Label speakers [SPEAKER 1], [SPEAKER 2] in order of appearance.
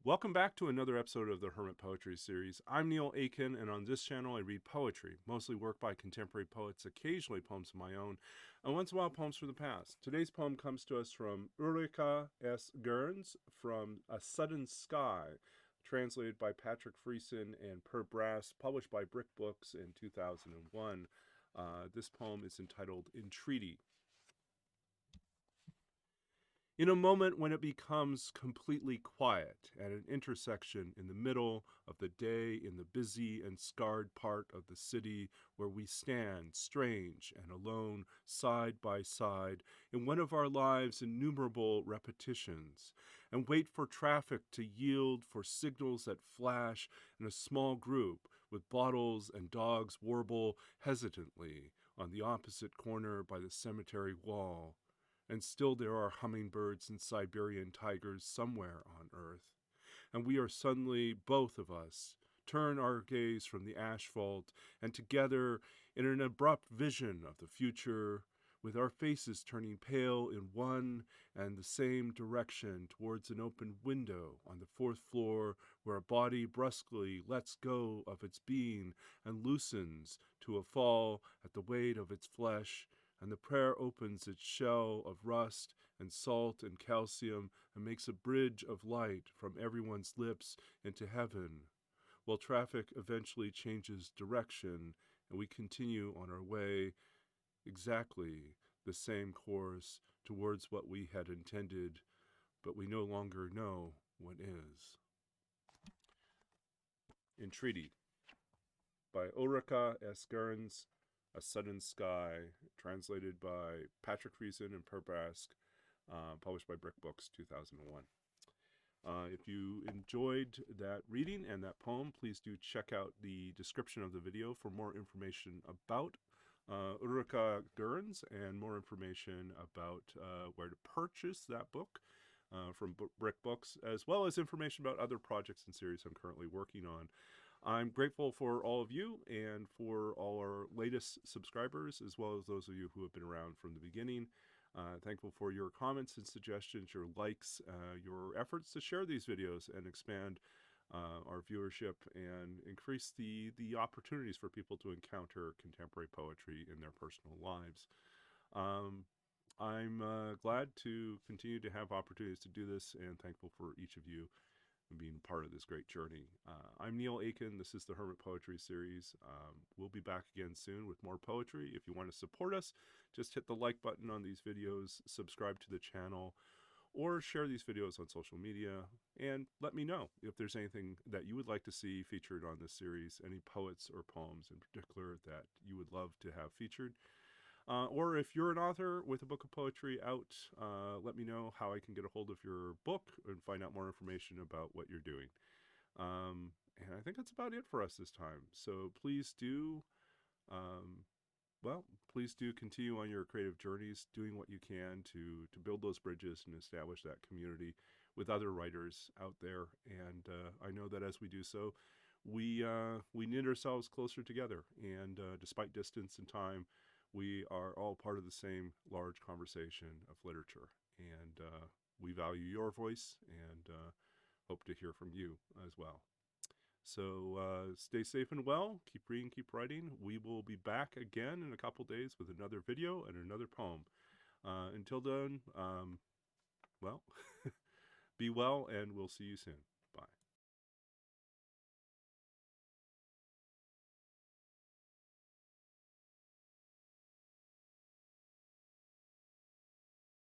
[SPEAKER 1] Welcome back to another episode of the Hermit Poetry Series. I'm Neil Aitken, and on this channel I read poetry, mostly work by contemporary poets, occasionally poems of my own, and once in a while poems from the past. Today's poem comes to us from Ulrikka S. from A Sudden Sky, translated by Patrick Friesen and Per Brask, published by Brick Books in 2001. This poem is entitled Entreaty. In a moment when it becomes completely quiet at an intersection in the middle of the day in the busy and scarred part of the city where we stand strange and alone side by side in one of our lives' innumerable repetitions and wait for traffic to yield for signals that flash in a small group with bottles and dogs warble hesitantly on the opposite corner by the cemetery wall. And still there are hummingbirds and Siberian tigers somewhere on Earth. And we are suddenly, both of us, turn our gaze from the asphalt and together in an abrupt vision of the future, with our faces turning pale in one and the same direction towards an open window on the fourth floor where a body brusquely lets go of its being and loosens to a fall at the weight of its flesh, and the prayer opens its shell of rust and salt and calcium and makes a bridge of light from everyone's lips into heaven, while traffic eventually changes direction and we continue on our way exactly the same course towards what we had intended, but we no longer know what is. Entreaty by Ulrikka S. A Sudden Sky, translated by Patrick Friesen and Per Brask, published by Brick Books, 2001. If you enjoyed that reading and that poem, please do check out the description of the video for more information about Ulrikka S. and more information about where to purchase that book from Brick Books, as well as information about other projects and series I'm currently working on. I'm grateful for all of you and for all our latest subscribers, as well as those of you who have been around from the beginning. Thankful for your comments and suggestions, your likes, your efforts to share these videos and expand our viewership and increase the opportunities for people to encounter contemporary poetry in their personal lives. I'm glad to continue to have opportunities to do this and thankful for each of you being part of this great journey. I'm Neil Aitken. This is the Hermit Poetry Series. We'll be back again soon with more poetry. If you want to support us, just hit the like button on these videos, subscribe to the channel, or share these videos on social media, and let me know if there's anything that you would like to see featured on this series, any poets or poems in particular that you would love to have featured. Or if you're an author with a book of poetry out, let me know how I can get a hold of your book and find out more information about what you're doing. And I think that's about it for us this time. So please do, please do continue on your creative journeys, doing what you can to build those bridges and establish that community with other writers out there. And I know that as we do so, we knit ourselves closer together. And despite distance and time, we are all part of the same large conversation of literature, and we value your voice and hope to hear from you as well. So stay safe and well, keep reading, keep writing. We will be back again in a couple days with another video and another poem. Until then, be well, and we'll see you soon. Bye.